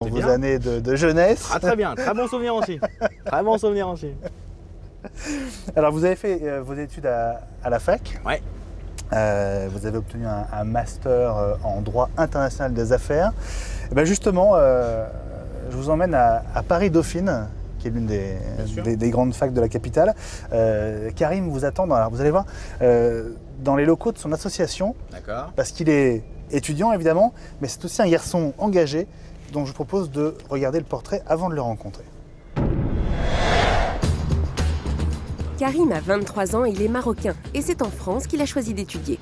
Vos bien. années de jeunesse. Ah très bien, très bon souvenir aussi. Très bon souvenir aussi. Alors vous avez fait vos études à la fac. Ouais. Vous avez obtenu un master en droit international des affaires. Et ben justement, je vous emmène à Paris-Dauphine, qui est l'une des grandes facs de la capitale. Karim vous attend, alors vous allez voir, dans les locaux de son association. D'accord. Parce qu'il est étudiant évidemment, mais c'est aussi un garçon engagé, dont je vous propose de regarder le portrait avant de le rencontrer. Karim a 23 ans, il est marocain et c'est en France qu'il a choisi d'étudier.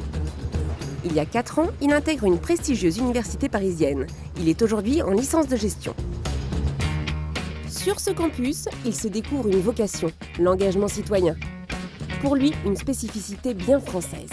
Il y a 4 ans, il intègre une prestigieuse université parisienne. Il est aujourd'hui en licence de gestion. Sur ce campus, il se découvre une vocation, l'engagement citoyen. Pour lui, une spécificité bien française.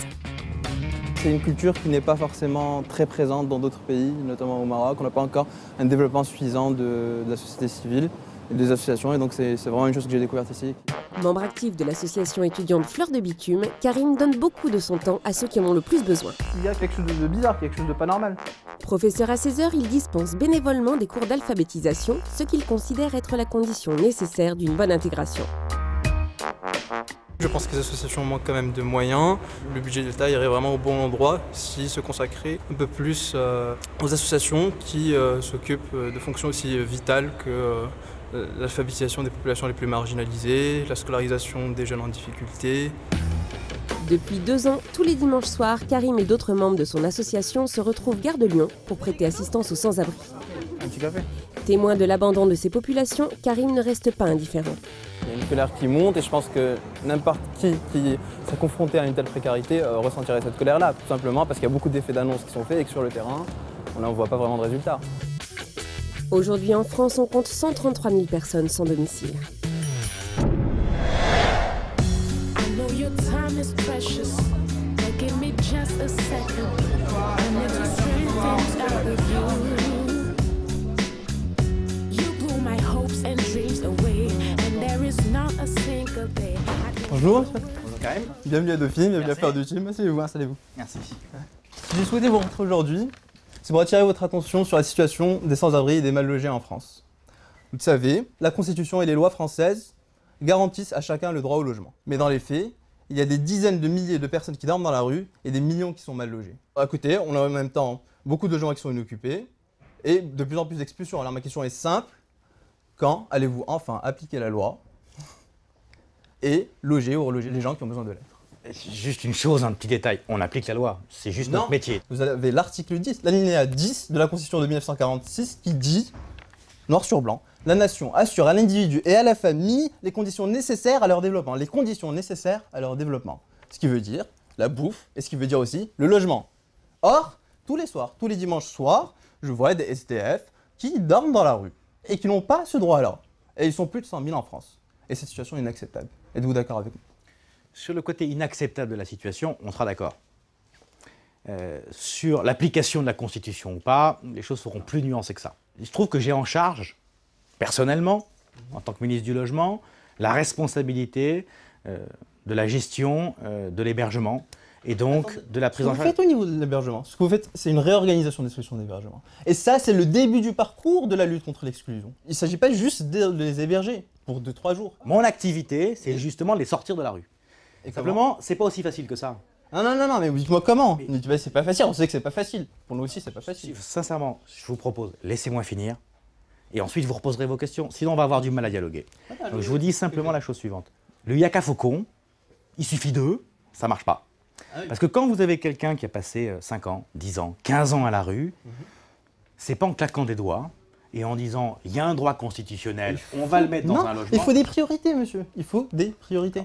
C'est une culture qui n'est pas forcément très présente dans d'autres pays, notamment au Maroc. On n'a pas encore un développement suffisant de la société civile et des associations, et donc c'est vraiment une chose que j'ai découverte ici. Membre actif de l'association étudiante Fleur de Bitume, Karim donne beaucoup de son temps à ceux qui en ont le plus besoin. Il y a quelque chose de bizarre, quelque chose de pas normal. Professeur à ses heures, il dispense bénévolement des cours d'alphabétisation, ce qu'il considère être la condition nécessaire d'une bonne intégration. Je pense que les associations manquent quand même de moyens. Le budget de l'État irait vraiment au bon endroit s'il se consacrait un peu plus aux associations qui s'occupent de fonctions aussi vitales que l'alphabétisation des populations les plus marginalisées, la scolarisation des jeunes en difficulté. Depuis 2 ans, tous les dimanches soirs, Karim et d'autres membres de son association se retrouvent gare de Lyon pour prêter assistance aux sans-abri. Un petit café. Témoin de l'abandon de ces populations, Karim ne reste pas indifférent. Il y a une colère qui monte et je pense que n'importe qui serait confronté à une telle précarité ressentirait cette colère-là, tout simplement parce qu'il y a beaucoup d'effets d'annonce qui sont faits et que sur le terrain, on n'en voit pas vraiment de résultats. Aujourd'hui en France, on compte 133 000 personnes sans domicile. Bonjour, Bonjour Karim. bienvenue à Dauphine, bienvenue à Merci. Fleur du Team. Asseyez-vous, installez-vous. Merci. J'ai souhaité vous rencontrer aujourd'hui, c'est pour attirer votre attention sur la situation des sans-abri et des mal-logés en France. Vous le savez, la Constitution et les lois françaises garantissent à chacun le droit au logement. Mais dans les faits, il y a des dizaines de milliers de personnes qui dorment dans la rue et des millions qui sont mal logés. À côté, on a en même temps beaucoup de logements qui sont inoccupés et de plus en plus d'expulsions. Alors ma question est simple, quand allez-vous enfin appliquer la loi et loger ou reloger les gens qui ont besoin de l'aide? Juste une chose, un petit détail, on applique la loi, c'est juste notre métier. Vous avez l'article 10, l'alinéa 10 de la Constitution de 1946 qui dit, noir sur blanc, la nation assure à l'individu et à la famille les conditions nécessaires à leur développement. Les conditions nécessaires à leur développement. Ce qui veut dire la bouffe et ce qui veut dire aussi le logement. Or, tous les soirs, tous les dimanches soirs, je vois des SDF qui dorment dans la rue et qui n'ont pas ce droit-là. Et ils sont plus de 100 000 en France. Et cette situation est inacceptable. Êtes-vous d'accord avec moi? Sur le côté inacceptable de la situation, on sera d'accord. Sur l'application de la Constitution ou pas, les choses seront plus nuancées que ça. Il se trouve que j'ai en charge, personnellement, en tant que ministre du Logement, la responsabilité de la gestion de l'hébergement et donc de la prise en Ce que charge. vous faites au niveau de l'hébergement, ce que vous faites, c'est une réorganisation des solutions d'hébergement. Et ça, c'est le début du parcours de la lutte contre l'exclusion. Il ne s'agit pas juste de les héberger pour 2-3 jours. Mon activité, c'est justement de les sortir de la rue. Et Simplement, c'est pas aussi facile que ça. Non, mais dites-moi comment. C'est pas facile, on sait que c'est pas facile. Pour nous aussi, c'est pas facile. Sincèrement, je vous propose, laissez-moi finir, et ensuite vous reposerez vos questions. Sinon, on va avoir du mal à dialoguer. Donc, je vous dis simplement la chose suivante. Le yaka faucon, il suffit d'eux, ça marche pas. Parce que quand vous avez quelqu'un qui a passé 5 ans, 10 ans, 15 ans à la rue, c'est pas en claquant des doigts et en disant il y a un droit constitutionnel, on va le mettre dans un logement. Il faut des priorités, monsieur. Il faut des priorités.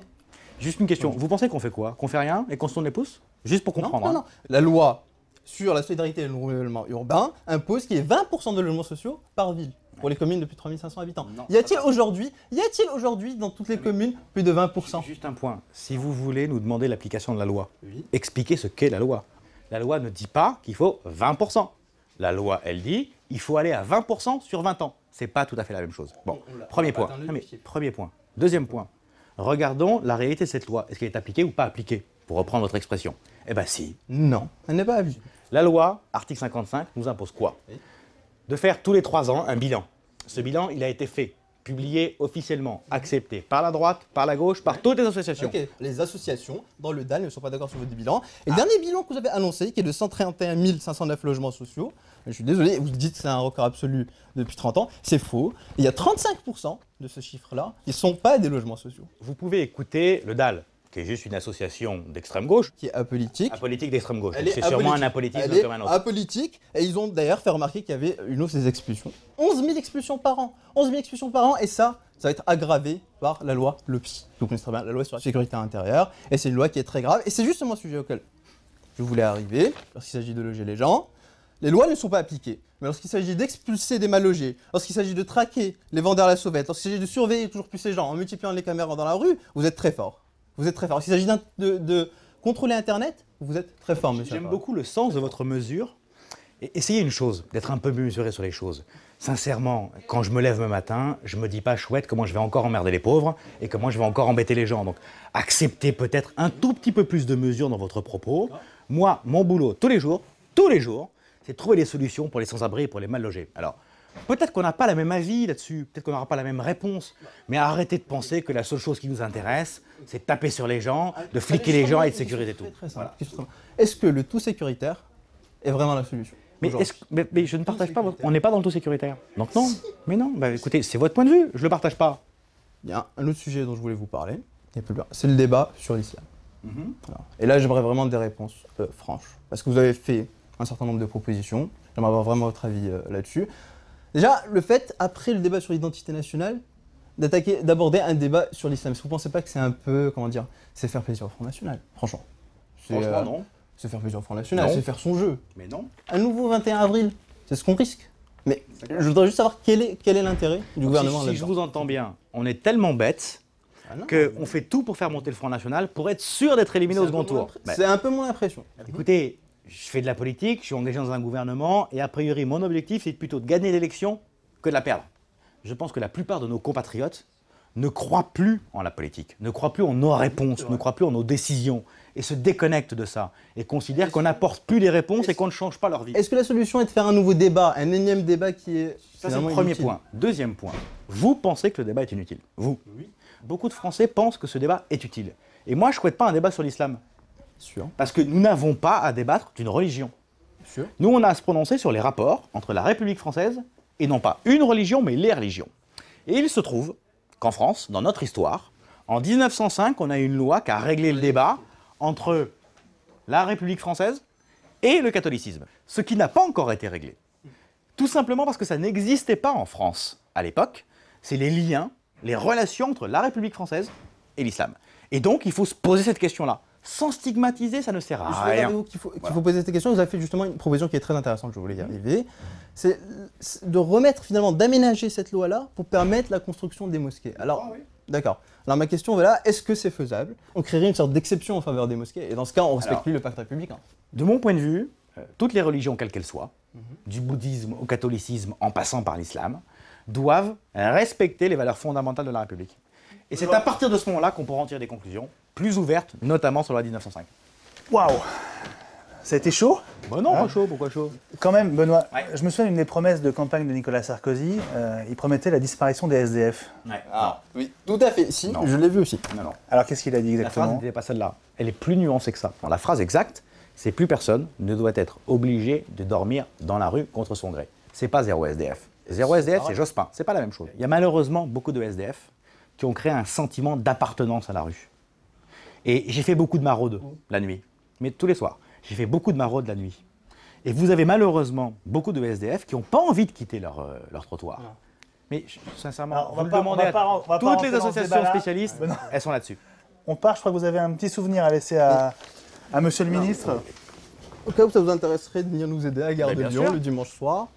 Juste une question, vous pensez qu'on fait quoi? Qu'on fait rien et qu'on se tourne les pouces? Juste pour comprendre. Non. La loi sur la solidarité et le renouvellement urbain impose qu'il y ait 20% de logements sociaux par ville pour les communes de plus de 3500 habitants. Non, y a-t-il aujourd'hui dans toutes les communes plus de 20%? Juste un point, si vous voulez nous demander l'application de la loi, expliquez ce qu'est la loi. La loi ne dit pas qu'il faut 20%. La loi, elle dit il faut aller à 20% sur 20 ans. C'est pas tout à fait la même chose. Bon, premier point. Premier point. Deuxième point. Regardons la réalité de cette loi. Est-ce qu'elle est appliquée ou pas appliquée? Pour reprendre votre expression. Eh bien si. Non, elle n'est pas appliquée. La loi, article 55, nous impose quoi? de faire tous les 3 ans un bilan. Ce bilan, il a été fait, publié officiellement, accepté par la droite, par la gauche, par toutes les associations. Ok, les associations dans le DAL ne sont pas d'accord sur votre bilan. Et le dernier bilan que vous avez annoncé, qui est de 131 509 logements sociaux, je suis désolé, vous dites que c'est un record absolu depuis 30 ans, c'est faux. Il y a 35% de ce chiffre-là qui ne sont pas des logements sociaux. Vous pouvez écouter le DAL, qui est juste une association d'extrême gauche. Qui est apolitique. Apolitique d'extrême gauche. Elle est C'est sûrement un apolitisme Elle est comme un autre. apolitique. Et ils ont d'ailleurs fait remarquer qu'il y avait une hausse des expulsions. 11 000 expulsions par an. 11 000 expulsions par an. Et ça va être aggravé par la loi LOPSI. Vous connaissez très bien la loi sur la sécurité intérieure. Et c'est une loi qui est très grave. Et c'est justement le sujet auquel je voulais arriver. Lorsqu'il s'agit de loger les gens, les lois ne sont pas appliquées. Mais lorsqu'il s'agit d'expulser des mal logés, lorsqu'il s'agit de traquer les vendeurs à la sauvette, lorsqu'il s'agit de surveiller toujours plus les gens en multipliant les caméras dans la rue, vous êtes très fort. Vous êtes très fort. S'il s'agit de contrôler Internet, vous êtes très fort, monsieur. J'aime beaucoup le sens de votre mesure. Et essayez une chose, d'être un peu mesuré sur les choses. Sincèrement, quand je me lève le matin, je me dis pas chouette comment je vais encore emmerder les pauvres et comment je vais encore embêter les gens. Donc acceptez peut-être un tout petit peu plus de mesure dans votre propos. Moi, mon boulot tous les jours, c'est de trouver des solutions pour les sans-abri et pour les mal logés. Alors, peut-être qu'on n'a pas la même avis là-dessus, peut-être qu'on n'aura pas la même réponse, mais arrêtez de penser que la seule chose qui nous intéresse, c'est de taper sur les gens, de fliquer les gens et de sécuriser tout. Voilà. Est-ce que le tout sécuritaire est vraiment la solution? Mais je ne partage pas, on n'est pas dans le tout sécuritaire. Donc non, mais non, bah, écoutez, c'est votre point de vue, je ne le partage pas. Il y a un autre sujet dont je voulais vous parler, c'est le débat sur l'islam. Et là, j'aimerais vraiment des réponses franches, parce que vous avez fait un certain nombre de propositions, j'aimerais avoir vraiment votre avis là-dessus. Déjà, le fait, après le débat sur l'identité nationale, d'aborder un débat sur l'islam. Est-ce que vous ne pensez pas que c'est un peu, comment dire, c'est faire plaisir au Front National, franchement? Franchement, non. C'est faire plaisir au Front National, c'est faire son jeu. Mais non. Un nouveau 21 avril, c'est ce qu'on risque. Mais je voudrais juste savoir quel est l'intérêt du gouvernement là-dedans. Si je vous entends bien, on est tellement bêtes qu'on fait tout pour faire monter le Front National pour être sûr d'être éliminé au second tour. C'est un peu mon impression. Écoutez, je fais de la politique, je suis engagé dans un gouvernement et a priori mon objectif c'est plutôt de gagner l'élection que de la perdre. Je pense que la plupart de nos compatriotes ne croient plus en la politique, ne croient plus en nos réponses, ne croient plus en nos décisions et se déconnectent de ça et considèrent qu'on n'apporte plus les réponses et qu'on ne change pas leur vie. Est-ce que la solution est de faire un nouveau débat, un énième débat qui est Ça c'est le premier point. Deuxième point, vous pensez que le débat est inutile. Vous. Oui. Beaucoup de Français pensent que ce débat est utile. Et moi je ne souhaite pas un débat sur l'islam. Sûr. Parce que nous n'avons pas à débattre d'une religion. Sûr. Nous, on a à se prononcer sur les rapports entre la République française et non pas une religion, mais les religions. Et il se trouve qu'en France, dans notre histoire, en 1905, on a une loi qui a réglé le débat entre la République française et le catholicisme. Ce qui n'a pas encore été réglé. Tout simplement parce que ça n'existait pas en France à l'époque. C'est les liens, les relations entre la République française et l'islam. Et donc, il faut se poser cette question-là. Sans stigmatiser, ça ne sert à rien. Qu'il faut poser cette question. Vous avez fait justement une proposition qui est très intéressante, je voulais y arriver. C'est de remettre finalement, d'aménager cette loi-là pour permettre la construction des mosquées. Alors, d'accord. Alors ma question, voilà, est-ce que c'est faisable? On créerait une sorte d'exception en faveur des mosquées et dans ce cas, on ne respecte plus le pacte républicain. De mon point de vue, toutes les religions, quelles qu'elles soient, du bouddhisme au catholicisme en passant par l'islam, doivent respecter les valeurs fondamentales de la République. Et c'est à partir de ce moment-là qu'on pourra en tirer des conclusions plus ouvertes, notamment sur la loi 1905. Waouh! Ça a été chaud? Bah non, pas chaud, pourquoi chaud? Quand même, Benoît, je me souviens d'une des promesses de campagne de Nicolas Sarkozy. Il promettait la disparition des SDF. Oui, tout à fait. Si, je l'ai vu aussi. Non. Alors qu'est-ce qu'il a dit La exactement? phrase n'était pas celle-là. Elle est plus nuancée que ça. La phrase exacte, c'est plus personne ne doit être obligé de dormir dans la rue contre son gré. C'est pas zéro SDF. Zéro SDF, c'est Jospin. C'est pas la même chose. Il y a malheureusement beaucoup de SDF qui ont créé un sentiment d'appartenance à la rue. Et j'ai fait beaucoup de maraudes la nuit, mais tous les soirs. J'ai fait beaucoup de maraudes la nuit. Et vous avez malheureusement beaucoup de SDF qui n'ont pas envie de quitter leur trottoir. Non. Mais sincèrement, vous le demandez à toutes les associations spécialistes, elles sont là-dessus. On part, je crois que vous avez un petit souvenir à laisser à monsieur le ministre. Au cas où ça vous intéresserait de venir nous aider à Gare de Lyon le dimanche soir,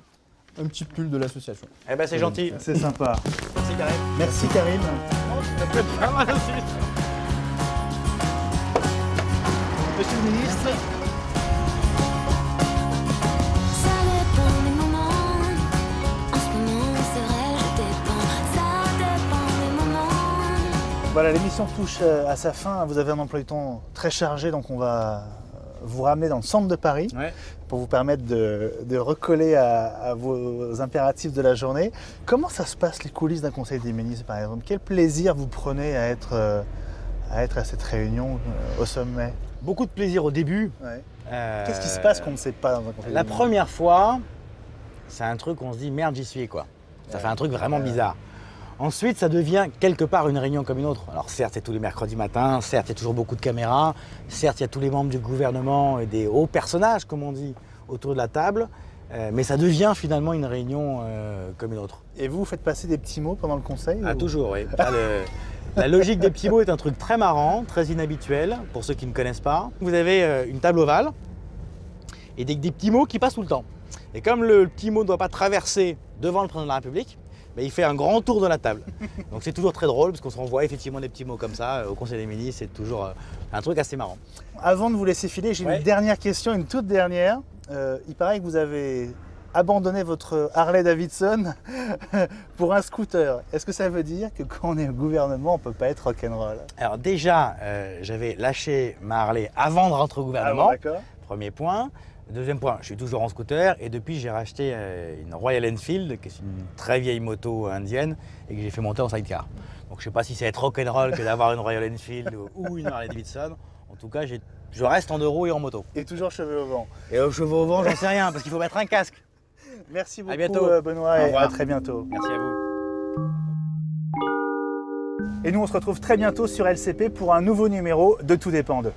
un petit pull de l'association. Eh ben c'est gentil. C'est sympa. Merci Karim. Merci Karim. Monsieur le ministre. Ça dépend des moments. En ce moment, c'est vrai, je dépends. Ça dépend des moments. Voilà, l'émission touche à sa fin. Vous avez un emploi du temps très chargé, donc on va vous ramener dans le centre de Paris Ouais. pour vous permettre de recoller à vos impératifs de la journée. Comment ça se passe les coulisses d'un conseil des ministres par exemple? Quel plaisir vous prenez à être à cette réunion au sommet? Beaucoup de plaisir au début. Ouais. Qu'est-ce qui se passe qu'on ne sait pas dans un conseil La des ministres? première fois, c'est un truc où on se dit merde, j'y suis quoi. Ça fait un truc vraiment bizarre. Ensuite, ça devient quelque part une réunion comme une autre. Alors certes, c'est tous les mercredis matins, certes, il y a toujours beaucoup de caméras, certes, il y a tous les membres du gouvernement et des hauts personnages, comme on dit, autour de la table, mais ça devient finalement une réunion comme une autre. Et vous faites passer des petits mots pendant le conseil? Ah, ou- toujours, oui. La logique des petits mots est un truc très marrant, très inhabituel, pour ceux qui ne connaissent pas. Vous avez une table ovale et des petits mots qui passent tout le temps. Et comme le petit mot ne doit pas traverser devant le président de la République, ben, il fait un grand tour de la table. Donc c'est toujours très drôle parce qu'on se renvoie effectivement des petits mots comme ça au Conseil des ministres, c'est toujours un truc assez marrant. Avant de vous laisser filer, j'ai Ouais. une dernière question, une toute dernière. Il paraît que vous avez abandonné votre Harley Davidson pour un scooter. Est-ce que ça veut dire que quand on est au gouvernement, on ne peut pas être rock'n'roll? Alors déjà, j'avais lâché ma Harley avant de rentrer au gouvernement, Ah bon, d'accord. premier point. Deuxième point, je suis toujours en scooter et depuis j'ai racheté une Royal Enfield, qui est une très vieille moto indienne et que j'ai fait monter en sidecar. Donc je sais pas si c'est être rock'n'roll que d'avoir une Royal Enfield ou une Harley Davidson. En tout cas, je reste en 2 roues et en moto. Et toujours cheveux au vent. Et aux chevaux au vent, j'en sais rien parce qu'il faut mettre un casque. Merci beaucoup bientôt. Benoît Au et revoir. à très bientôt. Merci à vous. Et nous on se retrouve très bientôt sur LCP pour un nouveau numéro de Tout dépend d'eux.